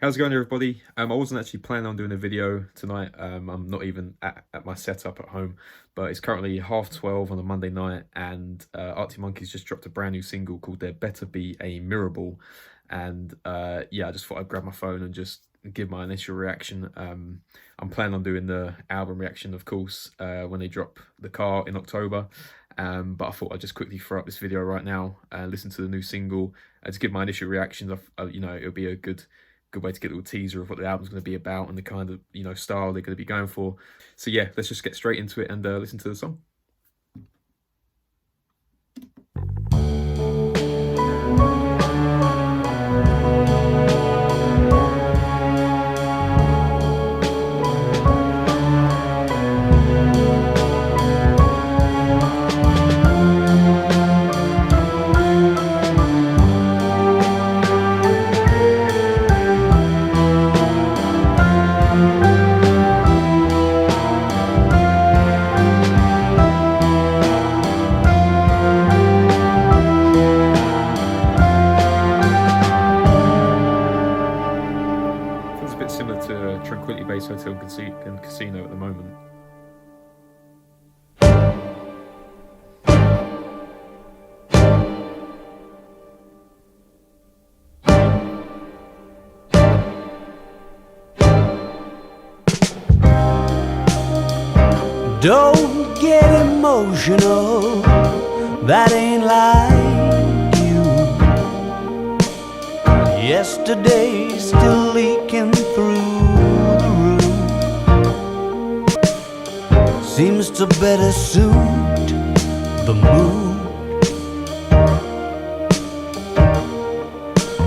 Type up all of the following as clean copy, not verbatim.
How's it going, everybody? I wasn't actually planning on doing a video tonight. I'm not even at my setup at home, but it's currently 12:30 on a Monday night, and Arctic Monkeys just dropped a brand new single called "There Better Be a Mirrorball," and yeah, I just thought I'd grab my phone and just give my initial reaction. I'm planning on doing the album reaction, of course, when they drop The Car in October. But I thought I'd just quickly throw up this video right now and listen to the new single to give my initial reactions. It'll be a good way to get a little teaser of what the album's going to be about and the kind of style they're going to be going for. So yeah, let's just get straight into it and listen to the song. Feels a bit similar to Tranquility Base Hotel and Casino at the moment. Don't get emotional, that ain't like you. Yesterday's still leaking through the roof. Seems to better suit the mood.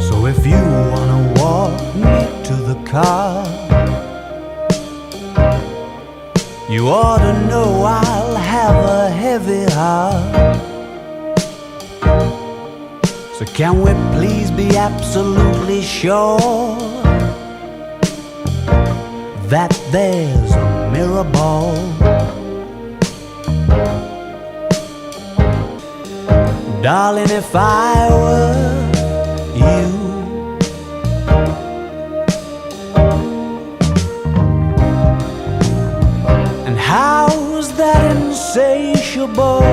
So if you wanna walk me to the car, you ought to know I'll have a heavy heart. So can we please be absolutely sure that there's a Mirrorball? Darling, if I were you, how's that insatiable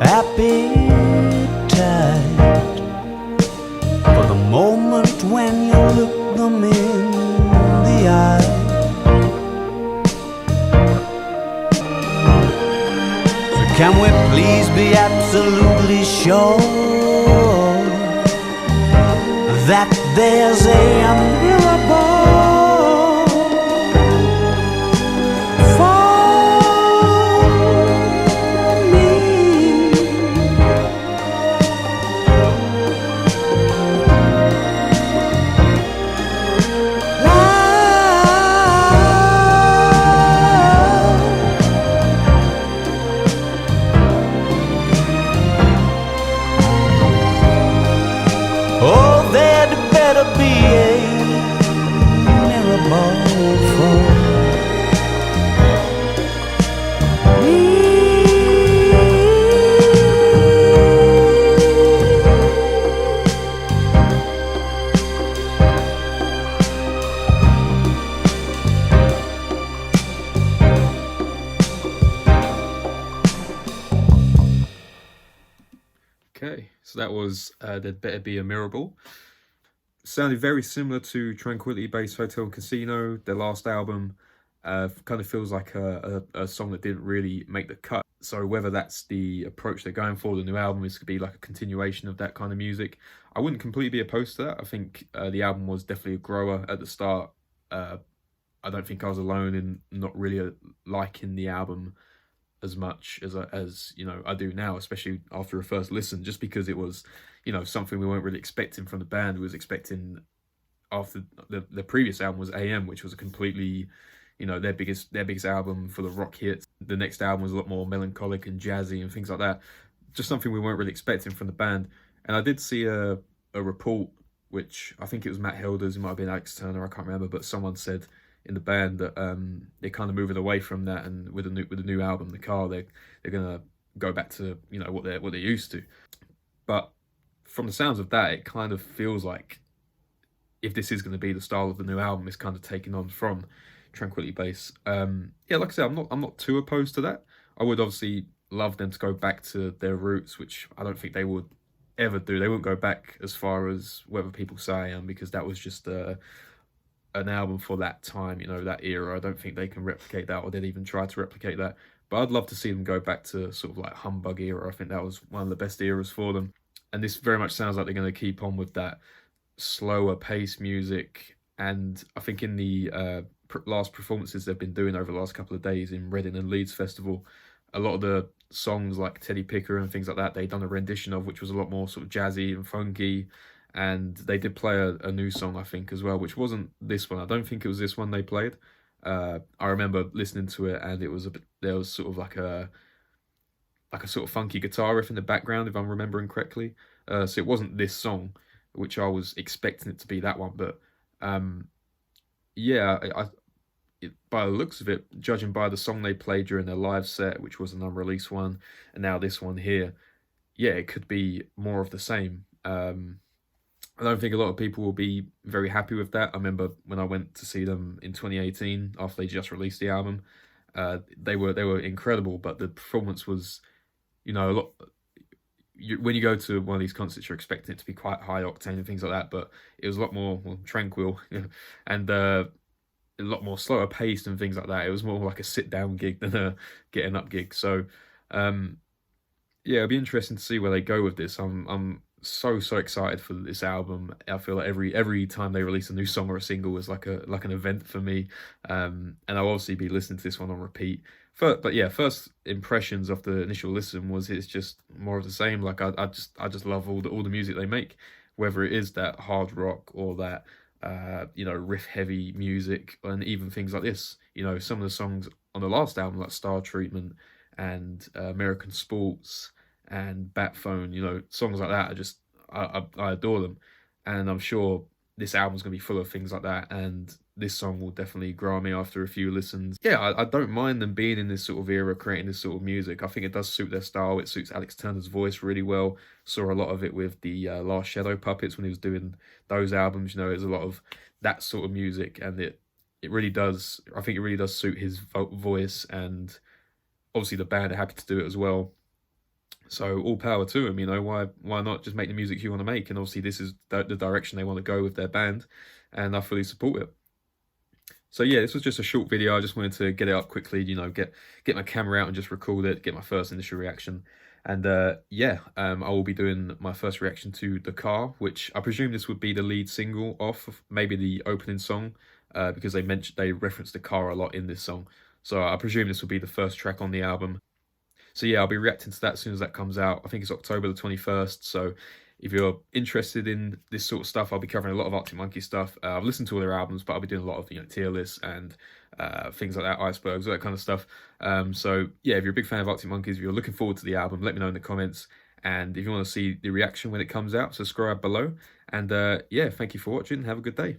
appetite for the moment when you look them in the eye? So can we please be absolutely sure that there's a Mirrorball? Oh, there'd better be a Mirrorball for me. Okay, so that was There'd Better Be a Mirrorball. Sounded very similar to Tranquility Base Hotel and Casino, their last album. Kind of feels like a song that didn't really make the cut. So whether that's the approach they're going for, the new album is to be like a continuation of that kind of music. I wouldn't completely be opposed to that. I think the album was definitely a grower at the start. I don't think I was alone in not really liking the album as much as I do now, especially after a first listen, just because it was something we weren't really expecting from the band. We was expecting, after the previous album was AM, which was a completely their biggest album for the rock hits. The next album was a lot more melancholic and jazzy and things like that, just something we weren't really expecting from the band. And I did see a report, which I think it was Matt Helders, it might have been Alex Turner, I can't remember, but someone said in the band that they're kind of moving away from that, and with the new album, The Car, they're gonna go back to what they're used to. But from the sounds of that, it kind of feels like if this is going to be the style of the new album, it's kind of taking on from Tranquility Base. Yeah, like I said, I'm not too opposed to that. I would obviously love them to go back to their roots, which I don't think they would ever do. They wouldn't go back as far as whether people say I am, because that was just an album for that time, that era. I don't think they can replicate that, or they'd even try to replicate that. But I'd love to see them go back to sort of like Humbug era. I think that was one of the best eras for them. And this very much sounds like they're going to keep on with that slower pace music. And I think in the last performances they've been doing over the last couple of days in Reading and Leeds Festival, a lot of the songs like Teddy Picker and things like that, they'd done a rendition of, which was a lot more sort of jazzy and funky. And they did play a new song, I think, as well, which wasn't this one. I don't think it was this one they played. I remember listening to it, and it was there was sort of like a sort of funky guitar riff in the background, if I'm remembering correctly. So it wasn't this song, which I was expecting it to be that one. But yeah, by the looks of it, judging by the song they played during their live set, which was an unreleased one, and now this one here, yeah, it could be more of the same. I don't think a lot of people will be very happy with that. I remember when I went to see them in 2018 after they just released the album. They were incredible, but the performance was, a lot. When you go to one of these concerts, you're expecting it to be quite high octane and things like that, but it was a lot more, well, tranquil, and a lot more slower paced and things like that. It was more like a sit down gig than a getting up gig. So yeah, it'll be interesting to see where they go with this. I'm so excited for this album. I feel like every time they release a new song or a single is like an event for me. And I'll obviously be listening to this one on repeat. But yeah, first impressions of the initial listen was it's just more of the same. Like I just love all the music they make, whether it is that hard rock or that riff heavy music, and even things like this. Some of the songs on the last album, like Star Treatment and American Sports and Bat Phone, songs like that are just I adore them, and I'm sure this album's gonna be full of things like that, and this song will definitely grow on me after a few listens. Yeah, I don't mind them being in this sort of era, creating this sort of music. I think it does suit their style. It suits Alex Turner's voice really well. Saw a lot of it with the Last Shadow Puppets when he was doing those albums. There's a lot of that sort of music, and it really does. I think it really does suit his voice, and obviously the band are happy to do it as well. So all power to them, why not just make the music you want to make? And obviously this is the direction they want to go with their band, and I fully support it. So yeah, this was just a short video. I just wanted to get it up quickly, get my camera out and just record it, get my first initial reaction. And yeah, I will be doing my first reaction to The Car, which I presume this would be the lead single off of maybe the opening song, because they referenced the car a lot in this song. So I presume this will be the first track on the album. So yeah, I'll be reacting to that as soon as that comes out. I think it's October the 21st. So if you're interested in this sort of stuff, I'll be covering a lot of Arctic Monkey stuff. I've listened to all their albums, but I'll be doing a lot of tier lists and things like that, icebergs, all that kind of stuff. So yeah, if you're a big fan of Arctic Monkeys, if you're looking forward to the album, let me know in the comments. And if you want to see the reaction when it comes out, subscribe below. And yeah, thank you for watching. Have a good day.